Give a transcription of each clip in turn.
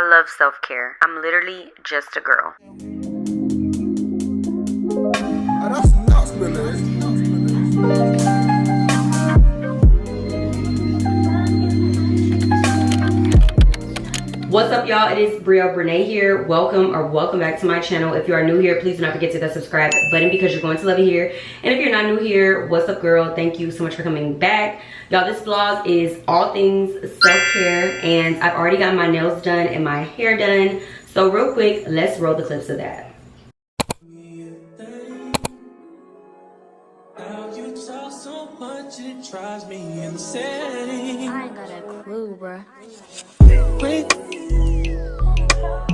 I love self-care. I'm literally just a girl. What's up, y'all? It is Brene here. Welcome back to my channel. If you are new here, please do not forget to hit that subscribe button because you're going to love it here. And if you're not new here, what's up, girl? Thank you so much for coming back. Y'all, this vlog is all things self-care, and I've already got my nails done and my hair done. So real quick, let's roll the clips of that. It drives me insane. I ain't got a clue, bruh.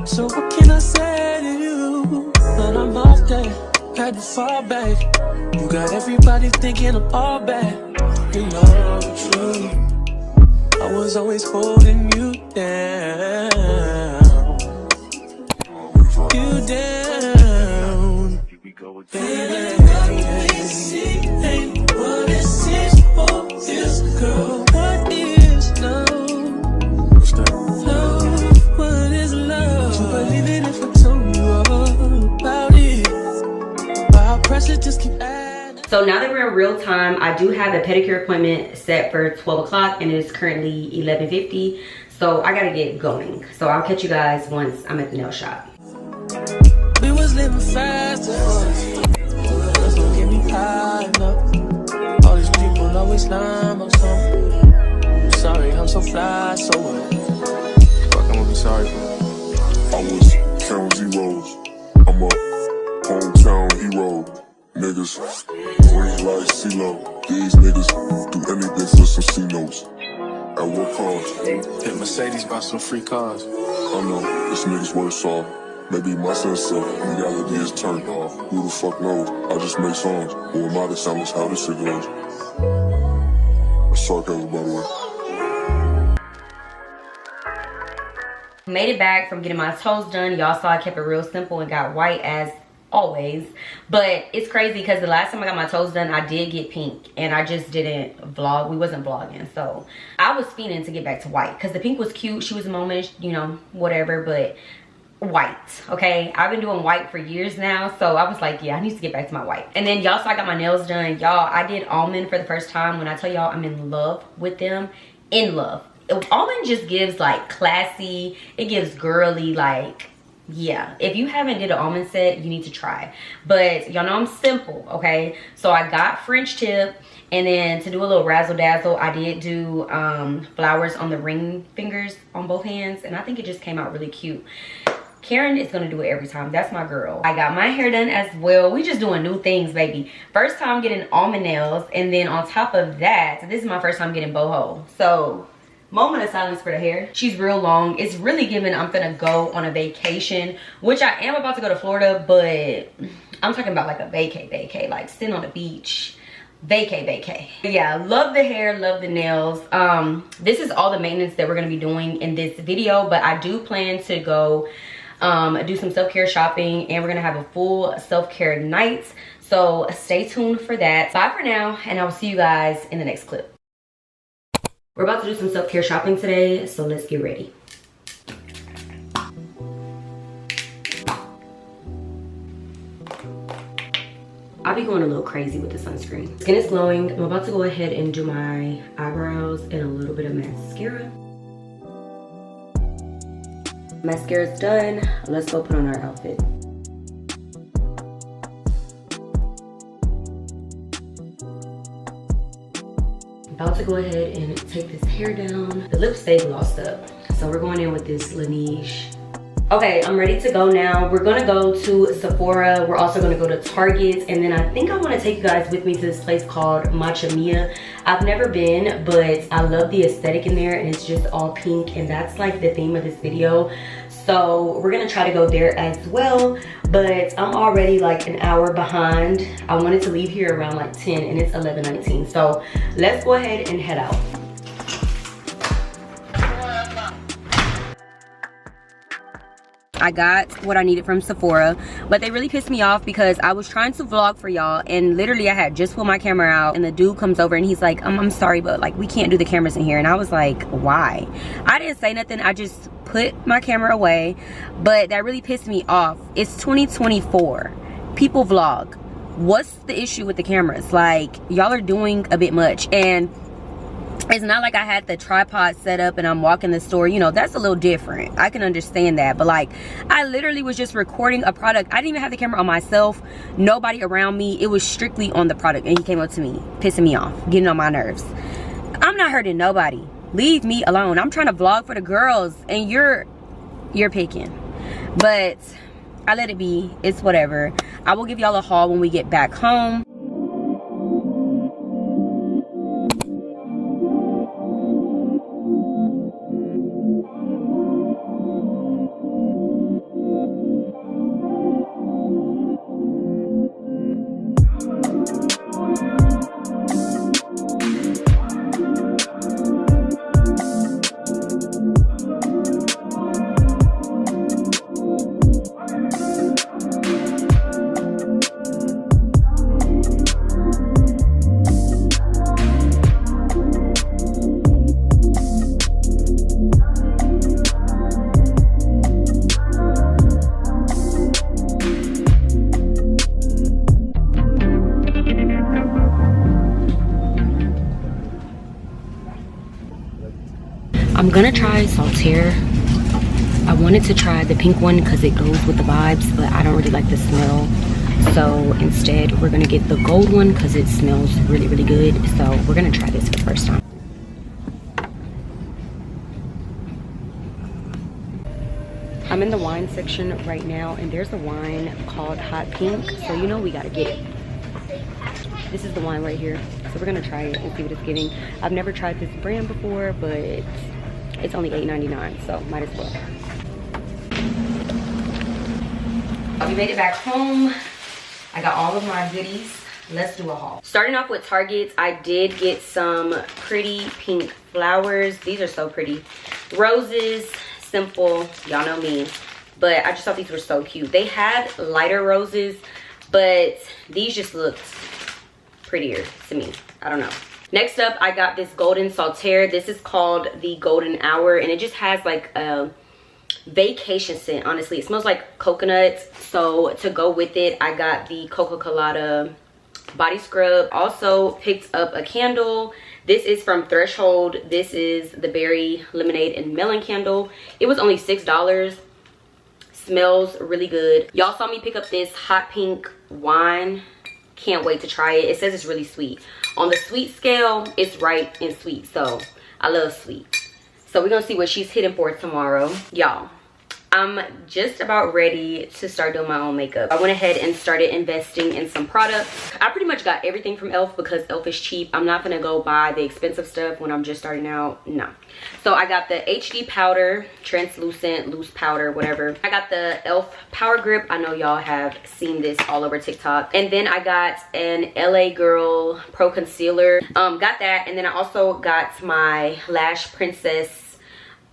So what can I say to you? But I'm off there, had to fall back. You got everybody thinking I'm all bad. You know the truth. I was always holding you down. You down. Baby, ain't what it seems for this girl. What is love? Love, what is love? You believe it if I told you all about it? Our pressure just keep adding. So now that we're in real time, I do have a pedicure appointment set for 12 o'clock and it is currently 11:50. So I gotta get going. So I'll catch you guys once I'm at the nail shop. We was living fast that's what get me high enough. All these people always lying about something. I'm sorry, I'm so fly, so what? Fuck, I'm gonna be sorry for. I was counting zeros. I'm a hometown hero. Niggas, green like CeeLo. These niggas do anything for some C-notes. At what cost? Hit Mercedes by some free cars. I know, this nigga's worse off. Maybe my sense of reality is turned off. Who the fuck knows? I just make songs. Who am I to sound that's how this shit goes? It's sarcasm, by the way. Made it back from getting my toes done. Y'all saw I kept it real simple and got white as always. But it's crazy because the last time I got my toes done, I did get pink. And I just didn't vlog. We wasn't vlogging. So I was fiending to get back to white. Because the pink was cute. She was a moment, you know, whatever. But white, okay? I've been doing white for years now, so I was like, yeah, I need to get back to my white. And then y'all saw I got my nails done. Y'all, I did almond for the first time. When I tell y'all I'm in love with them, in love. Almond just gives like classy, it gives girly, like, yeah. If you haven't did an almond set, you need to try. But y'all know I'm simple, okay? So I got French tip, and then to do a little razzle dazzle, I did do flowers on the ring fingers on both hands, and I think it just came out really cute. Karen is gonna do it every time. That's my girl. I got my hair done as well. We just doing new things, baby. First time getting almond nails, and then on top of that, this is my first time getting boho. So moment of silence for the hair. She's real long. It's really giving I'm gonna go on a vacation, which I am about to go to Florida, but I'm talking about like a vacay, like sitting on the beach. Vacay. Yeah, love the hair, love the nails. This is all the maintenance that we're gonna be doing in this video, but I do plan to go do some self-care shopping, and we're gonna have a full self-care night. So stay tuned for that. Bye for now, and I will see you guys in the next clip. We're about to do some self-care shopping today, so let's get ready. I'll be going a little crazy with the sunscreen. Skin is glowing. I'm about to go ahead and do my eyebrows and a little bit of mascara. Mascara's done. Let's go put on our outfit. About to go ahead and take this hair down. The lips stay glossed up, so we're going in with this Laneige. Okay, I'm ready to go now. We're gonna go to Sephora. We're also gonna go to Target, and then I think I want to take you guys with me to this place called Matcha Mia. I've never been, but I love the aesthetic in there, and it's just all pink, and that's like the theme of this video. So we're gonna try to go there as well, but I'm already like an hour behind. I wanted to leave here around like 10, and it's 11:19. So let's go ahead and head out. I got what I needed from Sephora, but they really pissed me off because I was trying to vlog for y'all, and literally I had just pulled my camera out, and the dude comes over and he's like, I'm sorry, but like we can't do the cameras in here. And I was like, why? I didn't say nothing. I just put my camera away, but that really pissed me off. It's 2024. People vlog. What's the issue with the cameras? Like, y'all are doing a bit much. And it's not like I had the tripod set up and I'm walking the store. You know, that's a little different. I can understand that. But like, I literally was just recording a product. I didn't even have the camera on myself. Nobody around me. It was strictly on the product. And he came up to me, pissing me off, getting on my nerves. I'm not hurting nobody. Leave me alone. I'm trying to vlog for the girls and you're picking. But I let it be. It's whatever. I will give y'all a haul when we get back home. I'm gonna try Saltaire. I wanted to try the pink one because it goes with the vibes, but I don't really like the smell. So instead, we're gonna get the gold one because it smells really, really good. So we're gonna try this for the first time. I'm in the wine section right now, and there's a wine called Hot Pink. So you know we gotta get it. This is the wine right here. So we're gonna try it and see what it's giving. I've never tried this brand before, but it's only $8.99, so might as well. We made it back home. I got all of my goodies. Let's do a haul. Starting off with Target, I did get some pretty pink flowers. These are so pretty. Roses, simple, y'all know me. But I just thought these were so cute. They had lighter roses, but these just looked prettier to me. I don't know. Next up, I got this golden Saltaire. This is called the Golden Hour, and it just has like a vacation scent. Honestly, it smells like coconut. So to go with it, I got the Coca Colada body scrub. Also picked up a candle. This is from Threshold. This is the berry lemonade and melon candle. It was only $6. Smells really good. Y'all saw me pick up this hot pink wine. Can't wait to try it. It says it's really sweet. On the sweet scale, it's right and sweet. So I love sweet. So we're gonna see what she's hitting for tomorrow. Y'all, I'm just about ready to start doing my own makeup. I went ahead and started investing in some products. I pretty much got everything from e.l.f. because e.l.f. is cheap. I'm not gonna go buy the expensive stuff when I'm just starting out. No. So I got the HD powder, translucent, loose powder, whatever. I got the e.l.f. Power Grip. I know y'all have seen this all over TikTok. And then I got an LA Girl Pro Concealer. Got that. And then I also got my Lash Princess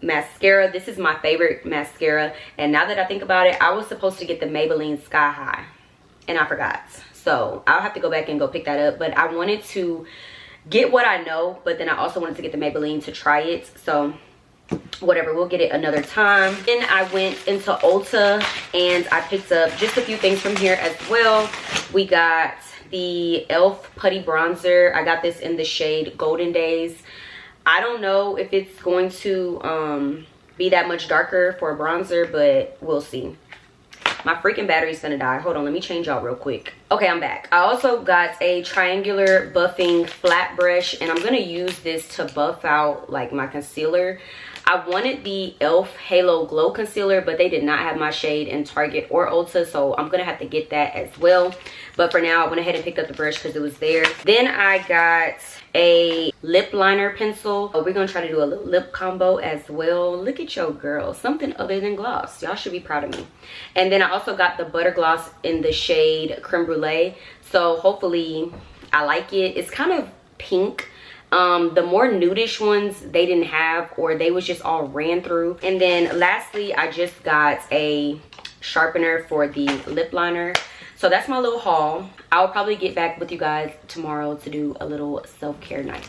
mascara. This is my favorite mascara, and now that I think about it, I was supposed to get the Maybelline Sky High and I forgot, so I'll have to go back and go pick that up. But I wanted to get what I know, but then I also wanted to get the Maybelline to try it, so whatever, we'll get it another time. Then I went into Ulta and I picked up just a few things from here as well. We got the e.l.f. putty bronzer. I got this in the shade Golden Days. I don't know if it's going to be that much darker for a bronzer, but we'll see. My freaking battery's gonna die. Hold on, let me change y'all real quick. Okay, I'm back. I also got a triangular buffing flat brush, and I'm gonna use this to buff out like my concealer. I wanted the e.l.f. Halo Glow Concealer, but they did not have my shade in Target or Ulta, so I'm gonna have to get that as well. But for now, I went ahead and picked up the brush because it was there. Then I got a lip liner pencil. We're gonna try to do a little lip combo as well. Look at your girl, something other than gloss. Y'all should be proud of me. And then I also got the butter gloss in the shade Creme Brulee. So hopefully I like it. It's kind of pink. The more nudish ones they didn't have, or they was just all ran through. And then lastly, I just got a sharpener for the lip liner. So that's my little haul. I'll probably get back with you guys tomorrow to do a little self-care night.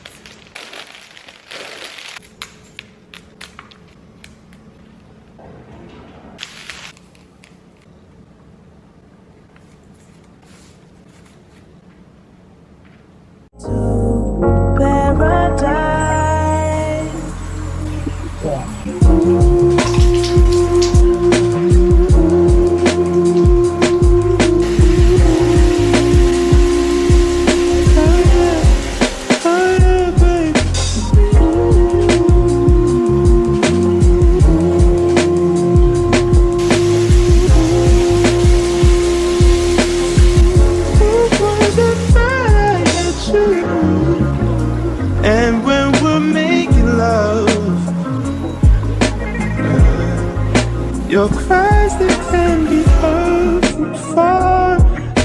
Your cries that can be heard from far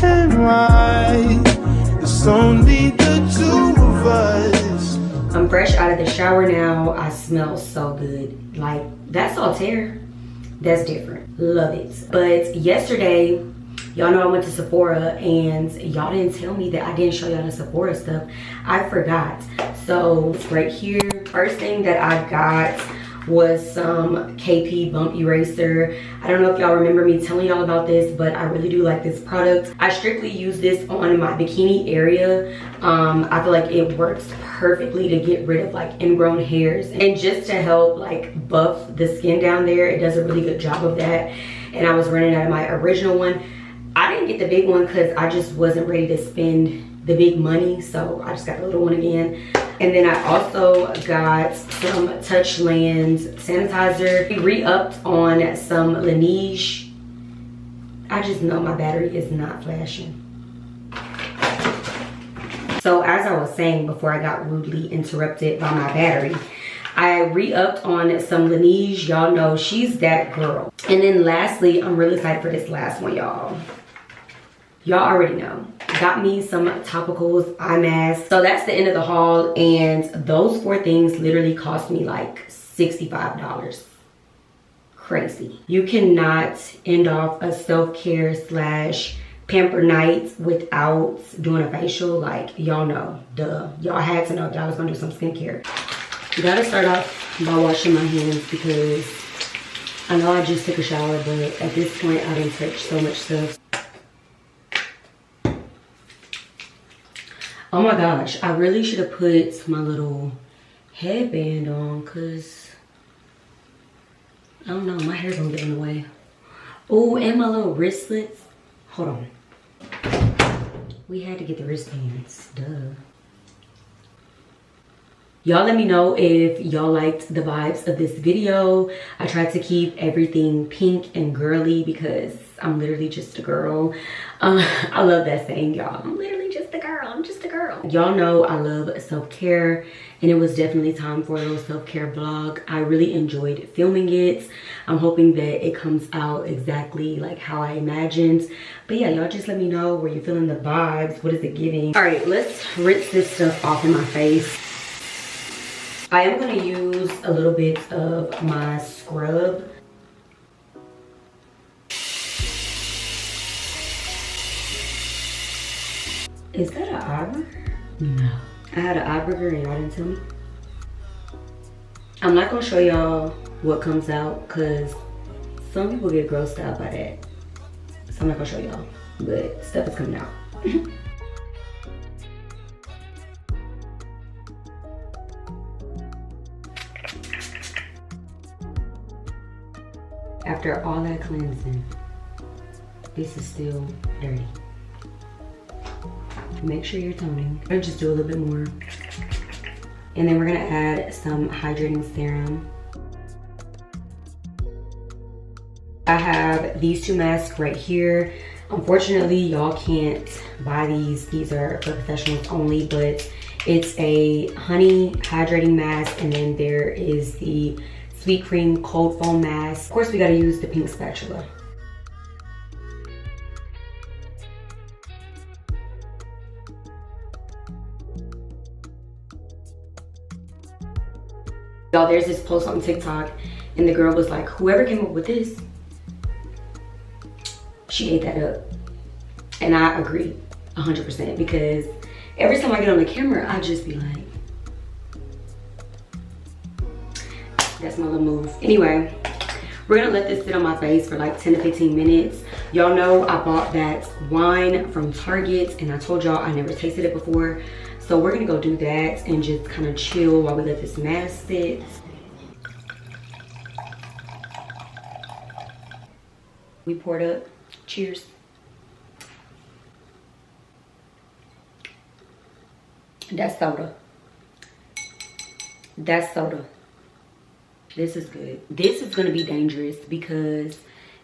and wide. It's only the two of us. I'm fresh out of the shower now. I smell so good. Like, that Saltaire, that's different. Love it. But yesterday, y'all know I went to Sephora and y'all didn't tell me that I didn't show y'all the Sephora stuff. I forgot. So right here, first thing that I got was some KP bump eraser. I don't know if y'all remember me telling y'all about this, but I really do like this product. I strictly use this on my bikini area. I feel like it works perfectly to get rid of like ingrown hairs and just to help like buff the skin down there. It does a really good job of that. And I was running out of my original one. I didn't get the big one because I just wasn't ready to spend the big money, so I just got the little one again. And then I also got some Touchland sanitizer. We re-upped on some Laneige. I just know my battery is not flashing. So as I was saying before I got rudely interrupted by my battery, I re-upped on some Laneige. Y'all know she's that girl. And then lastly, I'm really excited for this last one, y'all. Y'all already know. Got me some topicals, eye mask. So that's the end of the haul, and those 4 things literally cost me like $65. Crazy. You cannot end off a self-care / pamper night without doing a facial. Like, y'all know, duh. Y'all had to know that I was gonna do some skincare. You gotta start off by washing my hands because I know I just took a shower, but at this point I didn't touch so much stuff. Oh my gosh, I really should have put my little headband on because, I don't know, my hair's gonna get in the way. Oh, and my little wristlets. Hold on. We had to get the wristbands, duh. Y'all let me know if y'all liked the vibes of this video. I tried to keep everything pink and girly because I'm literally just a girl. I love that saying, y'all. I'm literally just a girl. I'm just a girl. Y'all know I love self-care, and it was definitely time for a little self-care vlog. I really enjoyed filming it. I'm hoping that it comes out exactly like how I imagined. But yeah, y'all just let me know where you're feeling the vibes. What is it giving? All right, let's rinse this stuff off in my face. I am going to use a little bit of my scrub. Is that an eye burger? No. I had an eye burger and y'all didn't tell me. I'm not going to show y'all what comes out because some people get grossed out by that. So I'm not going to show y'all, but stuff is coming out. After all that cleansing, this is still dirty. Make sure you're toning. I'm gonna just do a little bit more. And then we're gonna add some hydrating serum. I have these 2 masks right here. Unfortunately, y'all can't buy these. These are for professionals only, but it's a honey hydrating mask, and then there is the sweet cream cold foam mask. Of course, we gotta use the pink spatula. Y'all, there's this post on TikTok, and the girl was like, whoever came up with this, she ate that up. And I agree 100% because every time I get on the camera, I just be like, that's my little move. Anyway, we're gonna let this sit on my face for like 10 to 15 minutes. Y'all know I bought that wine from Target, and I told y'all I never tasted it before. So we're gonna go do that and just kind of chill while we let this mask sit. We poured up. Cheers. That's soda. That's soda. This is good. This is gonna be dangerous because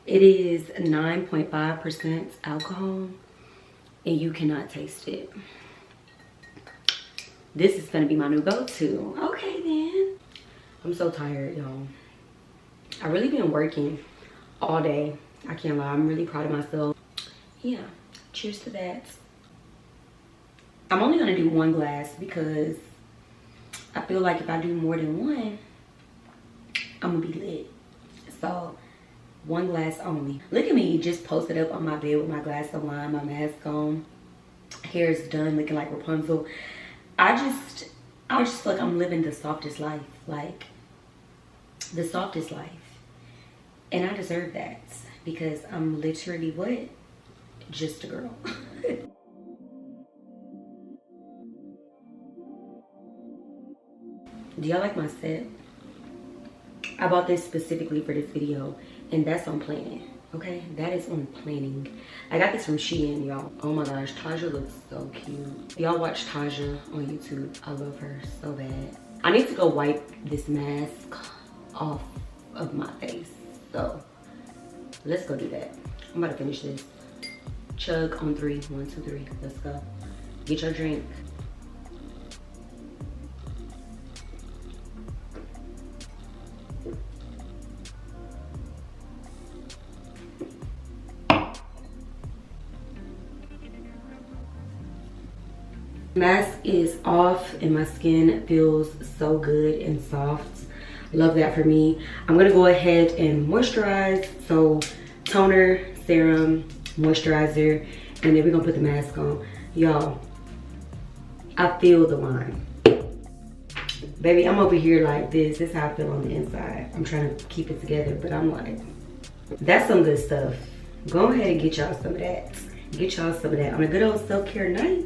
it is 9.5% alcohol and you cannot taste it. This is gonna be my new go-to. Okay then. I'm so tired, y'all. I really been working all day. I can't lie, I'm really proud of myself. Yeah, cheers to that. I'm only gonna do one glass because I feel like if I do more than one, I'm gonna be lit. So one glass only. Look at me, just posted up on my bed with my glass of wine, my mask on, hair is done, looking like Rapunzel. I just feel like I'm living the softest life, like the softest life. And I deserve that because I'm literally what? Just a girl. Do y'all like my set? I bought this specifically for this video, and that's on planning, okay? That is on planning. I got this from Shein, y'all. Oh my gosh, Taja looks so cute. Y'all watch Taja on YouTube. I love her so bad. I need to go wipe this mask off of my face. So let's go do that. I'm about to finish this. Chug on 3. 1, 2, 3. Let's go. Get your drink. Mask is off and my skin feels so good and soft. Love that for me. I'm gonna go ahead and moisturize. So toner, serum, moisturizer, and then we're gonna put the mask on. Y'all, I feel the wine. Baby, I'm over here like this. This is how I feel on the inside. I'm trying to keep it together, but I'm like, that's some good stuff. Go ahead and get y'all some of that. Get y'all some of that. On a good old self-care night,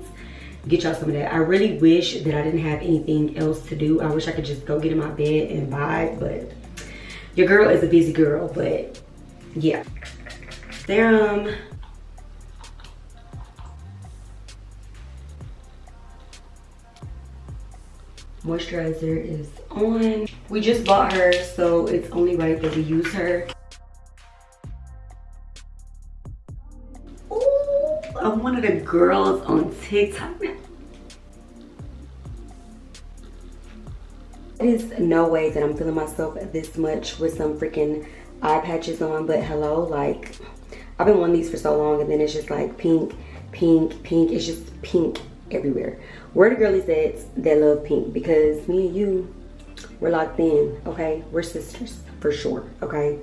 get y'all some of that. I really wish that I didn't have anything else to do. I wish I could just go get in my bed and vibe, but your girl is a busy girl. But yeah. Serum. Moisturizer is on. We just bought her, so it's only right that we use her. I'm one of the girls on TikTok now. There's no way that I'm feeling myself this much with some freaking eye patches on, but hello, like, I've been wanting these for so long, and then it's just like pink, pink, pink. It's just pink everywhere. Where the girlies at that love pink? Because me and you, we're locked in, okay? We're sisters, for sure, okay?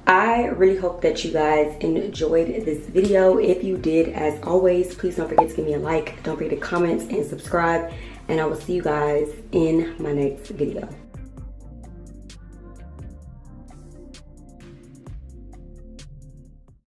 I really hope that you guys enjoyed this video. If you did, as always, please don't forget to give me a like. Don't forget to comment and subscribe. And I will see you guys in my next video.